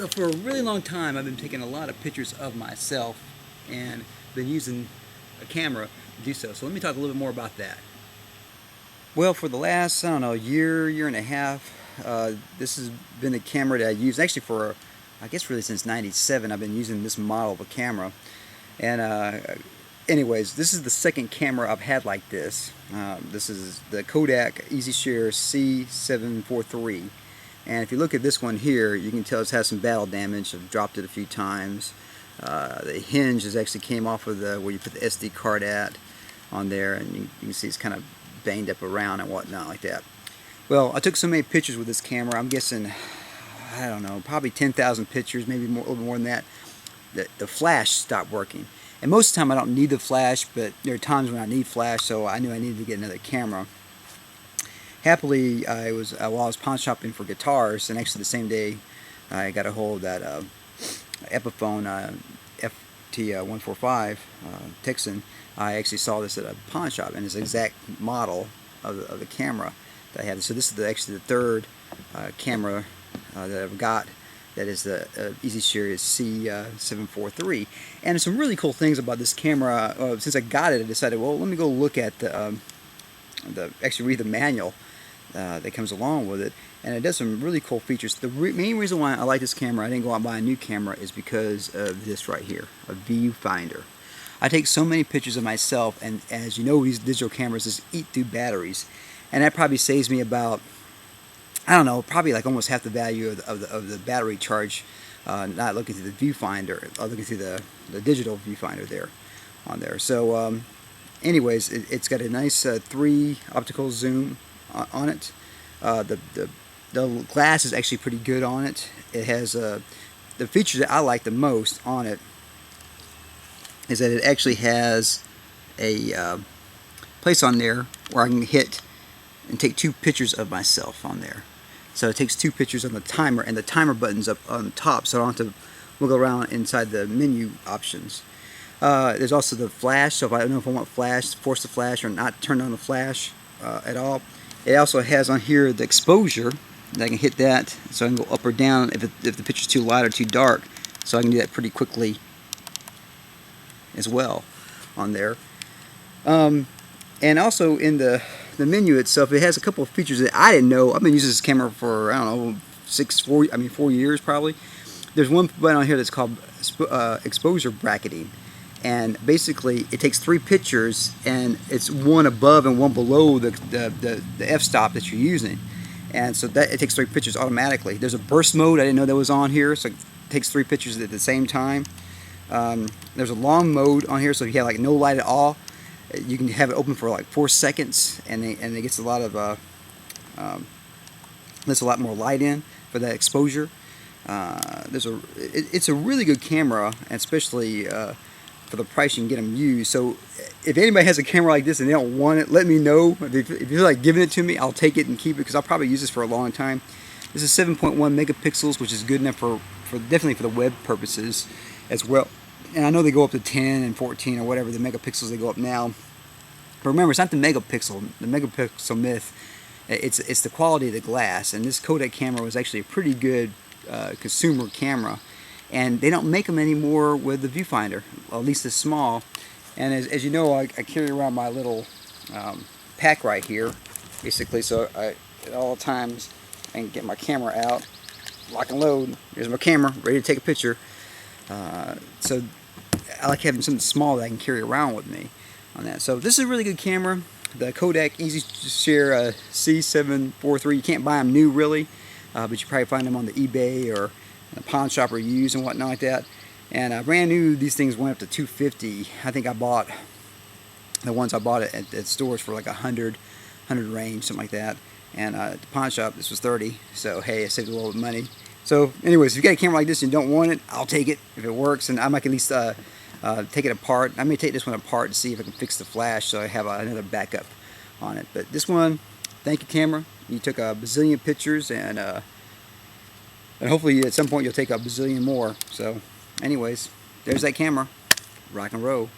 So for a really long time I've been taking a lot of pictures of myself and been using a camera to do so. So let me talk a little bit more about that. Well, for the last, I don't know, year and a half, this has been the camera that I use actually for, I guess really since '97 I've been using this model of a camera. And anyways, this is the second camera I've had like this. This is the Kodak EasyShare C743. And if you look at this one here, you can tell it's had some battle damage. I've dropped it a few times. The hinge has actually came off of the where you put the SD card at on there, and you can see it's kind of banged up around and whatnot like that. Well, I took so many pictures with this camera. I'm guessing, I don't know, probably 10,000 pictures, maybe more, a little more than that. The flash stopped working. And most of the time I don't need the flash, but there are times when I need flash, so I knew I needed to get another camera. Happily, while I was pawn shopping for guitars, and actually the same day I got a hold of that Epiphone FT145 Texan, I actually saw this at a pawn shop, and it's the exact model of the camera that I have. So this is actually the third camera that I've got. That is the EasyShare C743, and some really cool things about this camera. Since I got it, I decided, well, let me go look at actually read the manual that comes along with it, and it does some really cool features. The main reason why I like this camera, I didn't go out and buy a new camera, is because of this right here, a Viewfinder. I take so many pictures of myself, and as you know, these digital cameras just eat through batteries, and that probably saves me about, I don't know, probably like almost half the value of the battery charge, not looking through the viewfinder, or looking through the digital viewfinder there, on there. So anyways, it's got a nice 3 optical zoom on it. The glass is actually pretty good on it. It has the feature that I like the most on it is that it actually has a place on there where I can hit and take 2 pictures of myself on there. So it takes 2 pictures on the timer, and the timer button's up on the top, so I don't have to wiggle around inside the menu options. There's also the flash, so if I don't know if I want flash, force the flash, or not turn on the flash at all. It also has on here the exposure, and I can hit that, so I can go up or down if the picture's too light or too dark, so I can do that pretty quickly as well on there. And also in the menu itself, it has a couple of features that I didn't know. I've been using this camera for, I don't know, 4 years probably. There's one button on here that's called exposure bracketing, and basically it takes 3 pictures, and it's one above and one below the f-stop that you're using, and so that it takes 3 pictures automatically. There's a burst mode, I didn't know that was on here, so it takes 3 pictures at the same time. There's a long mode on here, so if you have like no light at all, you can have it open for like 4 seconds, and it gets a lot of lets a lot more light in for that exposure. It's a really good camera, and especially for the price you can get them used. So if anybody has a camera like this and they don't want it, let me know. If you're like giving it to me, I'll take it and keep it, because I'll probably use this for a long time. This is 7.1 megapixels, which is good enough for definitely for the web purposes as well. And I know they go up to 10 and 14 or whatever the megapixels they go up now. But remember, it's not the megapixel myth. It's the quality of the glass. And this Kodak camera was actually a pretty good consumer camera. And they don't make them anymore with the viewfinder, at least this small. And as you know, I carry around my little pack right here, basically. So at all times I can get my camera out, lock and load. Here's my camera, ready to take a picture. So I like having something small that I can carry around with me on that. So this is a really good camera, the Kodak EasyShare C743. You can't buy them new really, but you probably find them on the eBay or a pawn shop or used and whatnot like that. And brand new, these things went up to $250. I think I bought the ones I bought at stores for like 100 range, something like that. And at the pawn shop, this was $30. So hey, I saved a little bit of money. So anyways, if you got a camera like this and you don't want it, I'll take it if it works, and I might at least take it apart. I may take this one apart to see if I can fix the flash, so I have another backup on it. But this one, thank you, camera. You took a bazillion pictures, and hopefully at some point you'll take a bazillion more. So anyways, there's that camera. Rock and roll.